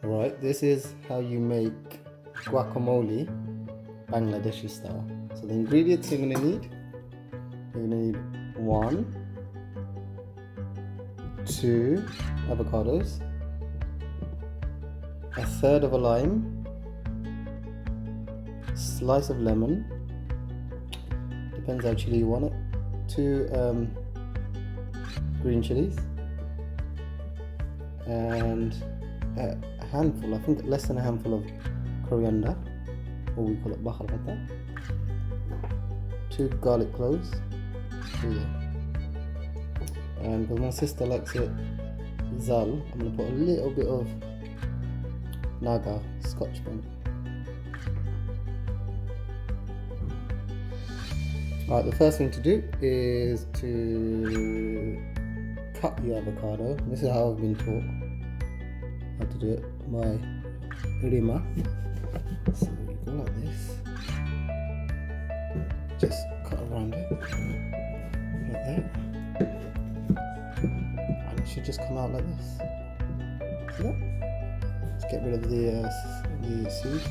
Alright, this is how you make guacamole Bangladeshi style. So the ingredients you're going to need, 1, 2 avocados, a third of a lime, slice of lemon, depends how chili you want it, 2 green chilies, and a handful, I think less than a handful of coriander, or we call it baharata, 2 garlic cloves, and because my sister likes it zal, I'm going to put a little bit of Naga Scotch bonnet. Alright, the first thing to do is to cut the avocado. This is how I've been taught how to do it by Rima. So you go like this, just cut around it, like that, and it should just come out like this. See that? Let's get rid of the seed.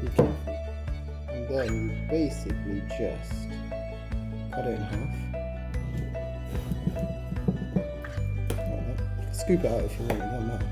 Be careful. And then you basically just cut it in half. Like that. Scoop it out if you want, it doesn't matter.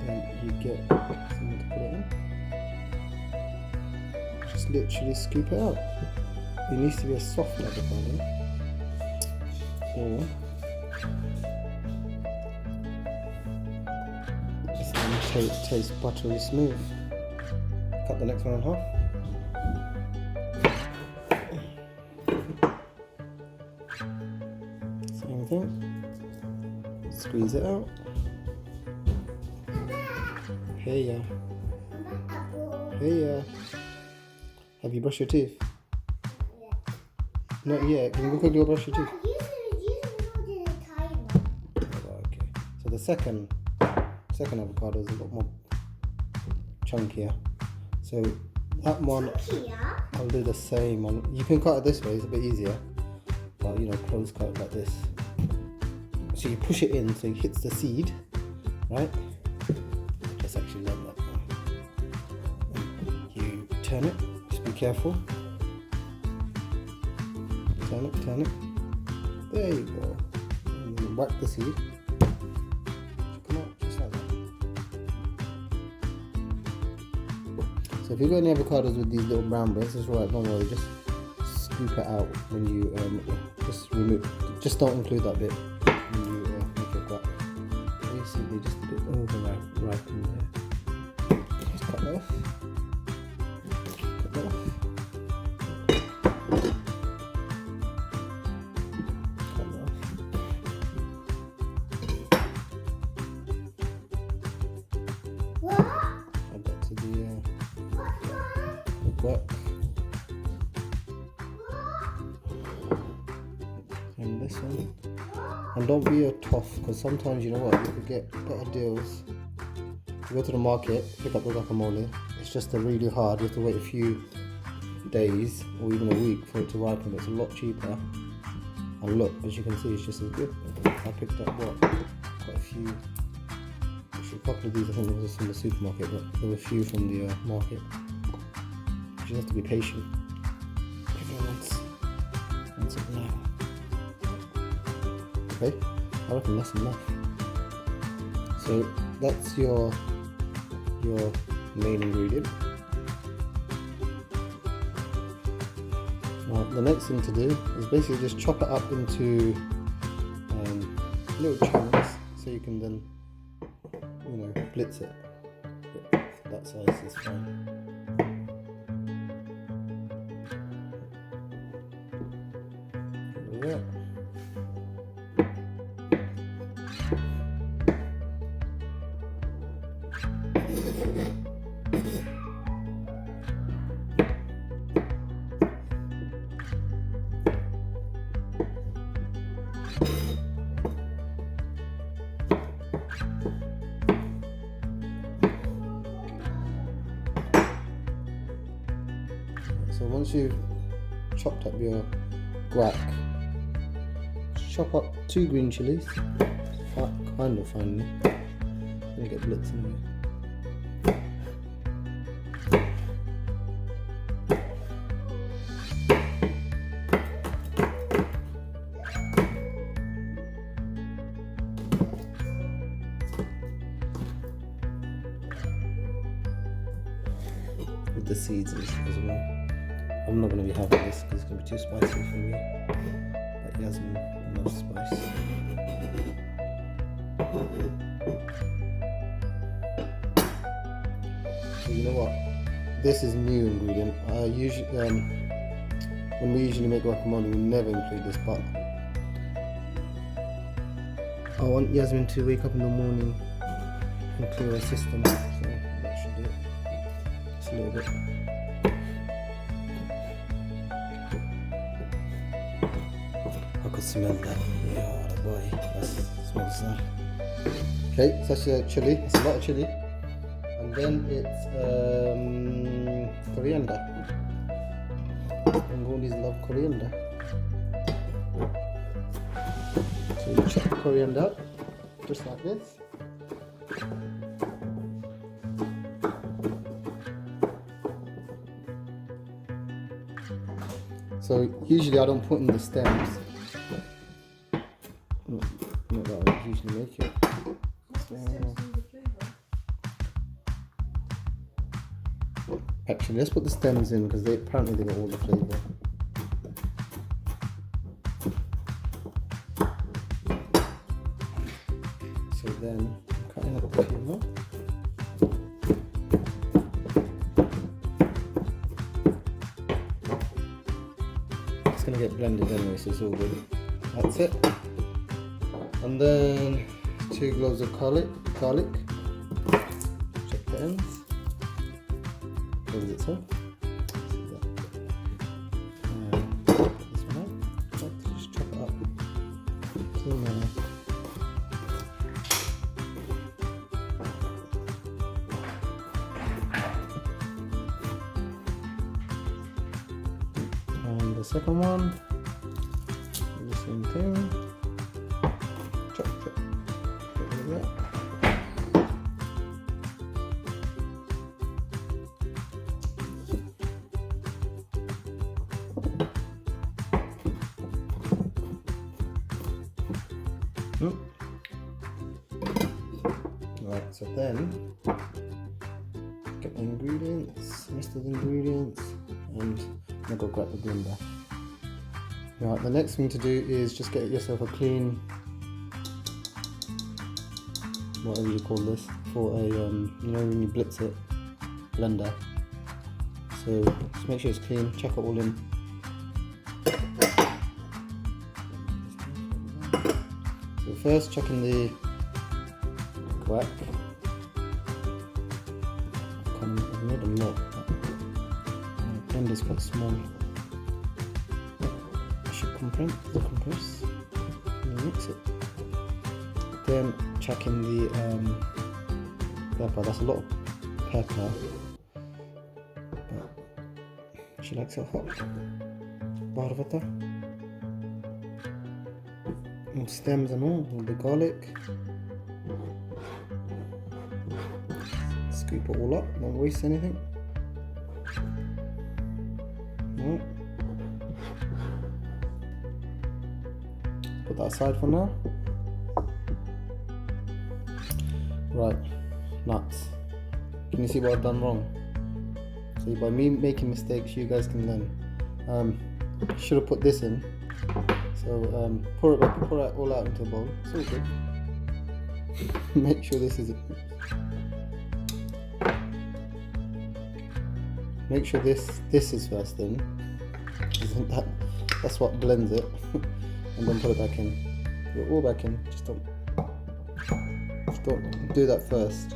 Then you get something to put it in. Just literally scoop it out. It needs to be a soft avocado. Or taste buttery smooth. Cut the next one in half. Same thing. Squeeze it out. Hey yeah. Hey yeah. Have you brushed your teeth? Yeah. Not yet. Can you go quickly brush your teeth? Okay. So the second avocado is a lot more chunkier. So that one, I'll do the same one. You can cut it this way, it's a bit easier. But you know, close cut like this. So you push it in so it hits the seed, right? Just actually like that. You turn it, just be careful. Turn it. There you go. And then whack the seed. Come out just like that. So if you've got any avocados with these little brown bits, it's right, don't worry, just scoop it out when you just remove, just don't include that bit when you make your guac. Basically just a bit over in there. Just cut that off. Cut that off. Add that to the guac. And this one. And don't be a toff, because sometimes you know what, you could get better deals. You go to the market, pick up the guacamole. It's just really hard. You have to wait a few days or even a week for it to ripen. It's a lot cheaper. And look, as you can see, it's just as good. I picked up quite a few. Actually, a couple of these I think was from the supermarket, but there were a few from the market. You just have to be patient. Everyone wants it now. Okay, I reckon that's enough. So that's your main ingredient. Now the next thing to do is basically just chop it up into little chunks, so you can then, you know, blitz it. That size is fine. There we go. So once you've chopped up your guac, chop up 2 green chilies, kind of finely. Gonna get blitz anyway. With the seeds as well. I'm not going to be having this because it's going to be too spicy for me. But Yasmin loves spice. So you know what? This is new ingredient. When we usually make guacamole, we never include this, but I want Yasmin to wake up in the morning and clear her system. So that should do it. Just a little bit. I could smell that. Yeah, boy, that smells nice. Okay, so that's your chili. It's a lot of chili, and then it's coriander. Bengalis love coriander, so you chop coriander up just like this. So usually I don't put in the stems. Not that I usually make it. Actually, let's put the stems in because apparently they got all the flavour. So then I'm cutting up the peel. It's gonna get blended anyway, so it's all good. That's it. And then 2 cloves of garlic. Check the ends. What does it say? This one out. Just chop it up. And the second one, the same thing. Chop. Like that. Right, so then get the ingredients, rest of the ingredients, and I'm gonna go grab the blender. Right, the next thing to do is just get yourself a clean, whatever you call this, for a you know when you blitz it, blender. So just make sure it's clean, chuck it all in. So first chuck in the guac. I've made a lot, but the blender's quite small. I should compress and mix it. Then chuck in the pepper. That's a lot of pepper, but she likes it hot. Barvata. And stems and all, with the garlic. Scoop it all up, don't waste anything. Right. Put that aside for now. Right, nuts. Can you see what I've done wrong? See, by me making mistakes, you guys can learn. Should have put this in. So pour it all out into a bowl. It's all good. Make sure this is it. Make sure this is first in. That's what blends it. And then put it back in. Put it all back in. Just don't do that first.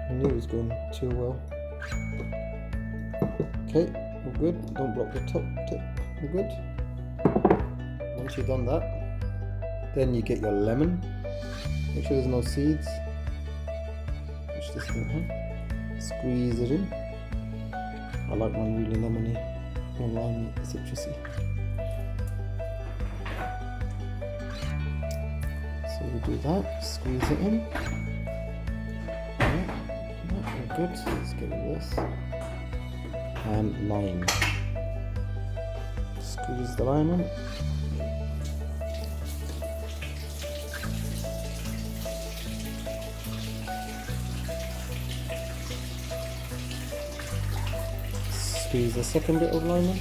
I knew it was going too well. Okay, all good. Don't block the top tip. All good. Once you've done that, then you get your lemon. Make sure there's no seeds. Which this doesn't have. Squeeze it in. I like mine really lemony, more limey, citrusy. So we do that, squeeze it in. Yeah, we're good. Let's get rid of this. And lime. Squeeze the lime in. Squeeze the second bit of lime in.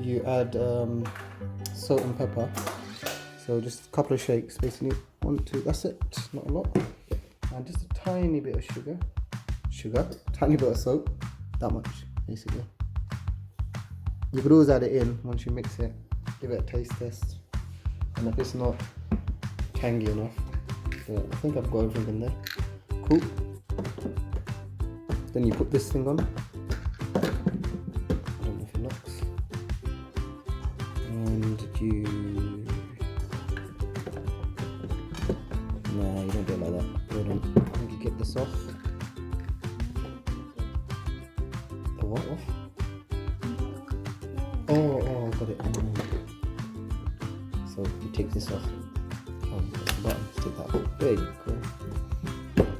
You add salt and pepper. So just a couple of shakes, basically 1, 2, that's it, not a lot. And just a tiny bit of sugar, tiny bit of salt, that much basically. You could always add it in once you mix it, give it a taste test. And if it's not tangy enough, I think I've got everything in there. Cool. Then you put this thing on. I don't know if it knocks. And you... Nah, you don't do it like that. Hold on. I think you get this off. The what off? Oh, I got it. So you take this off. Oh, that's the button. Take that off. There you go.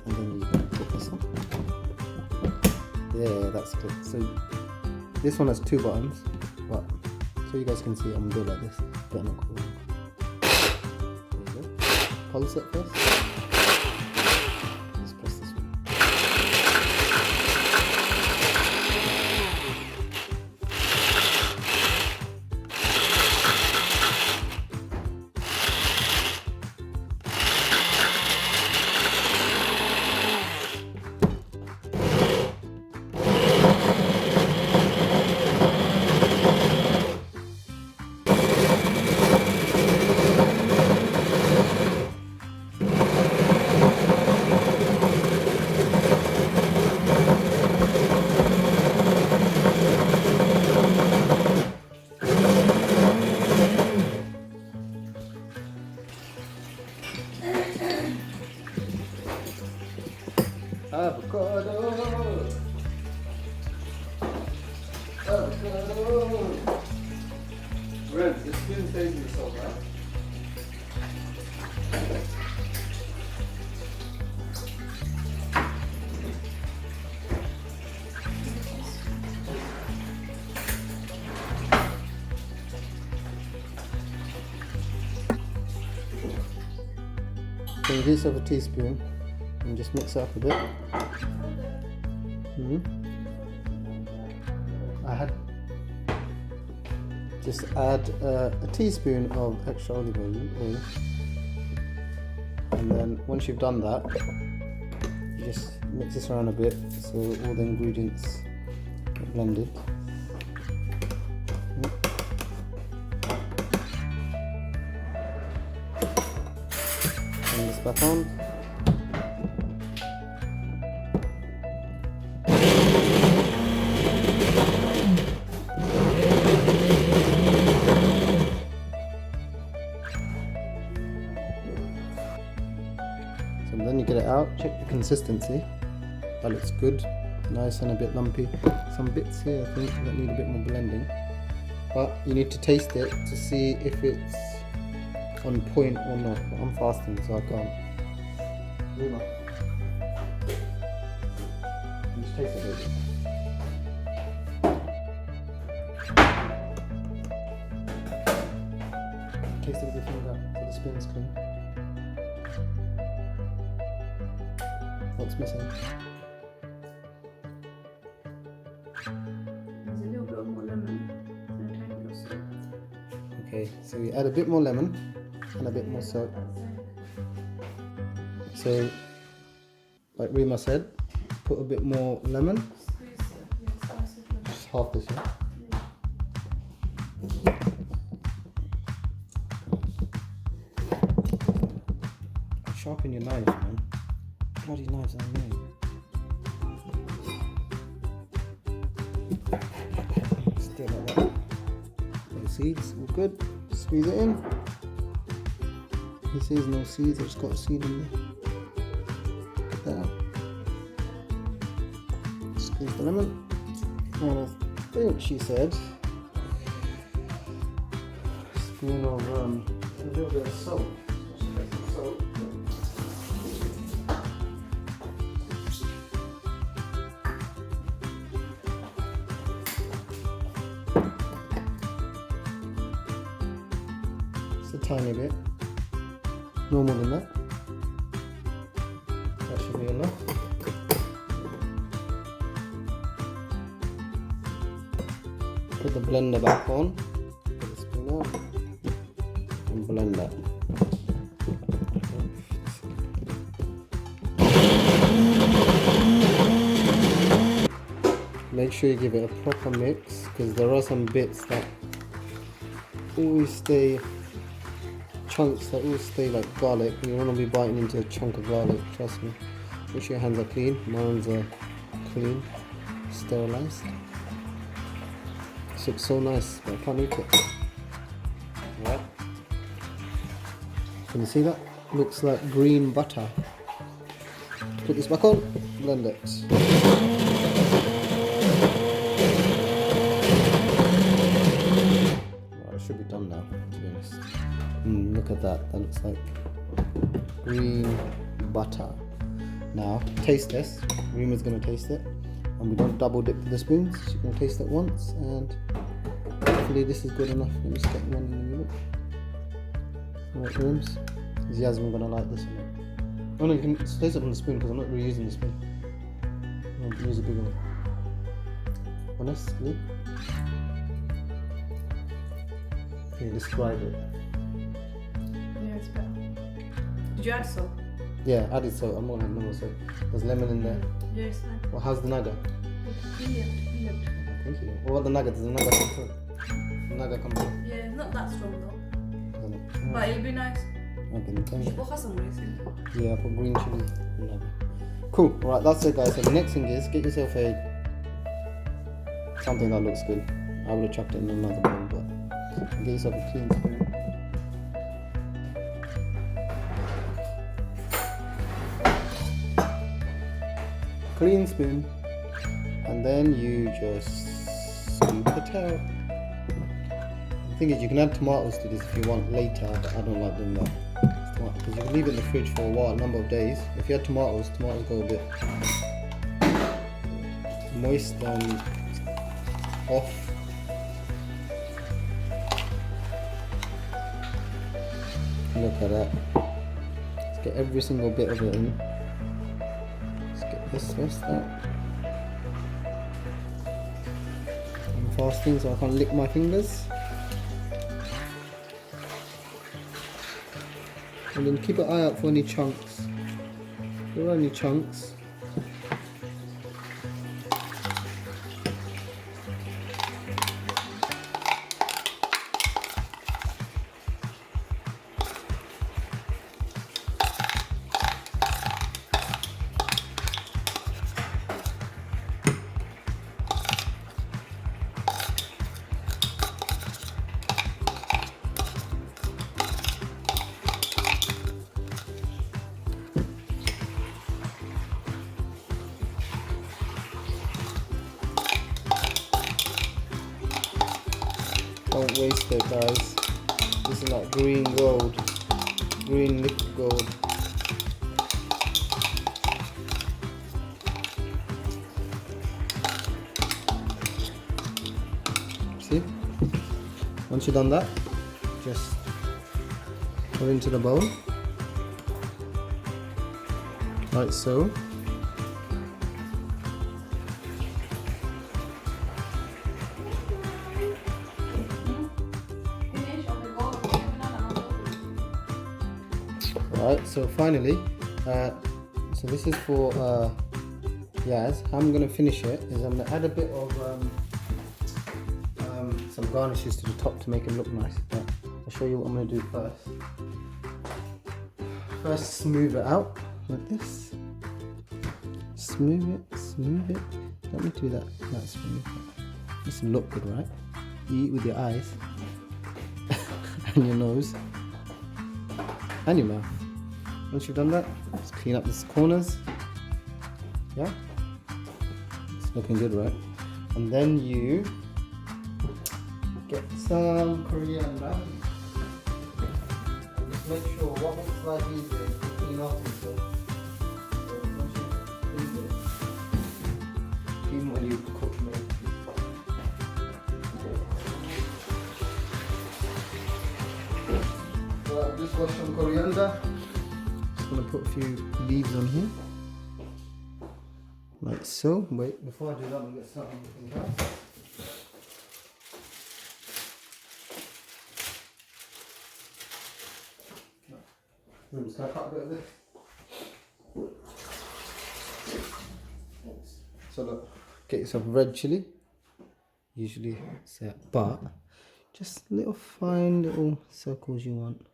And then you take this off. Yeah, that's good. So this one has 2 buttons, but so you guys can see, I'm doing like this. But not cool. There you go. Pulse it first. Let's press this one. Avocado. Ren, this spoon stays with yourself, right? So you give yourself a teaspoon and just mix it up a bit. Just add a teaspoon of extra olive oil, and then once you've done that, you just mix this around a bit so all the ingredients get blended. Turn this back on. And then you get it out, check the consistency. That looks good, nice and a bit lumpy. Some bits here I think that need a bit more blending. But you need to taste it to see if it's on point or not. But I'm fasting so I can't. Ruma. You just taste it a little bit. Taste it with your finger so the spoon's clean. What's missing? There's a little bit of more lemon and a tiny bit of salt. Okay, so we add a bit more lemon and a bit more salt. So, like Rima said, put a bit more lemon. Squeeze it, yeah, slice of lemon. Just half this, yeah? Sharpen your knife, man. Bloody knives are annoying. Still like that. You see seeds. All good. Squeeze it in. He says no seeds. I've just got a seed in there. Get that out. Squeeze the lemon. And I think she said spoon of a little bit of salt. So she got some salt. A tiny bit, no more than that. That should be enough. Put the blender back on, put the spoon out, and blend that. Make sure you give it a proper mix, because there are some bits that always stay chunks that will stay like garlic. You don't want to be biting into a chunk of garlic, trust me. Make sure your hands are clean. Mine's are clean, sterilized. This looks so nice, but I can't eat it. Right. Can you see that? Looks like green butter. Put this back on, blend it. Right, it should be done now, to be honest. Look at that, that looks like green butter. Now, taste this. Rima's going to taste it. And we don't double dip the spoons. She's going to taste it once, and hopefully this is good enough. Let me just get one in the middle. Alright, Rims. Is Yasmin going to like this or not? Oh no, you can taste it on the spoon, because I'm not reusing the spoon. I'll use a big one. Honestly. Can you describe it? Yeah, it's better. Did you add salt? Yeah, added salt. I'm not having normal salt. There's lemon in there. Yeah, it's fine. Well, how's the naga? Brilliant. Thank you. What about the naga? Does the naga come through? The naga come through? Yeah, not that strong though. Doesn't it? But it'll be nice. Okay, thank you. What has some rice in it? Yeah, I put green chili in naga. Cool. Right, that's it, guys. So the next thing is get yourself something that looks good. I would have chucked it in another bowl, but get yourself a clean spoon. Clean spoon, and then you just scoop it out. The thing is, you can add tomatoes to this if you want later, but I don't like doing that. Because you can leave it in the fridge for a while, a number of days. If you add tomatoes go a bit moist and off. Look at that. Let's get every single bit of it in. This out. I'm fasting, so I can't lick my fingers. And then keep an eye out for any chunks. If there are any chunks, don't waste it, guys. This is like green gold, green liquid gold. See? Once you've done that, just put it into the bowl, like so. Right, so finally, so this is for Yaz. How I'm going to finish it is I'm going to add a bit of some garnishes to the top to make it look nice. But I'll show you what I'm going to do first. First, smooth it out like this. Smooth it, smooth it. Don't need to do that smooth. This will look good, right? You eat with your eyes. and your nose and your mouth. Once you've done that, just clean up the corners. Yeah, it's looking good, right? And then you get some coriander. And just make sure what makes life easier is to clean off yourself. So once you clean it, even when you cook maybe. So I've just got some coriander. Just gonna put a few leaves on here. Like so. Wait, before I do that, I'm gonna get something else. I'm just gonna cut a bit of this. So look, get yourself red chili. Usually say, but just little fine little circles you want.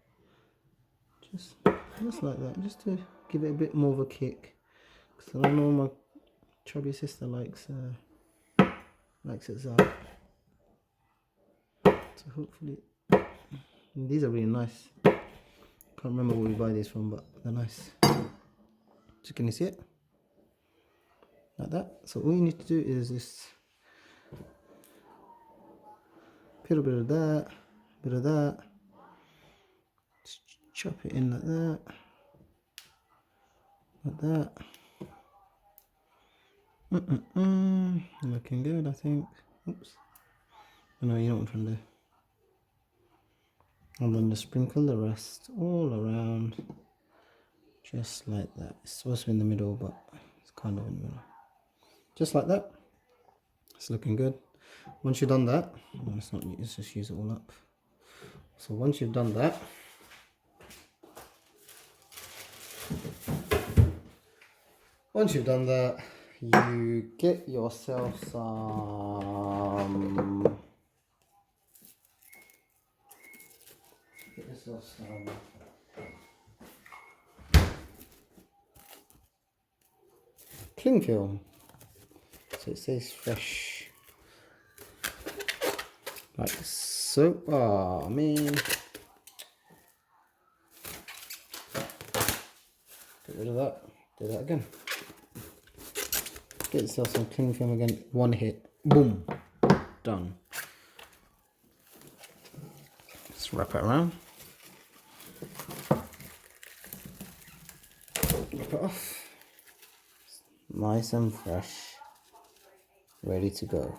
Just like that, just to give it a bit more of a kick. Because I know my chubby sister likes it so. So hopefully, and these are really nice. Can't remember where we buy these from, but they're nice. So can you see it? Like that. So all you need to do is just put a bit of that, bit of that. Just chop it in like that. Like that. Looking good, I think. Oops. Oh, no, you know what I'm trying to do. And then just sprinkle the rest all around. Just like that. It's supposed to be in the middle, but it's kind of in the middle. Just like that. It's looking good. Once you've done that, let's just use it all up. So once you've done that, you get yourself some. Cling film. So it says fresh. Like so. Oh man. Get rid of that. Do that again. Get yourself some cling film again. One hit. Boom. Done. Just wrap it around. Wrap it off. Nice and fresh. Ready to go.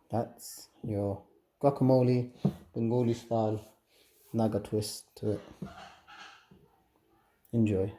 That's your guacamole, Bengali style, naga twist to it. Enjoy.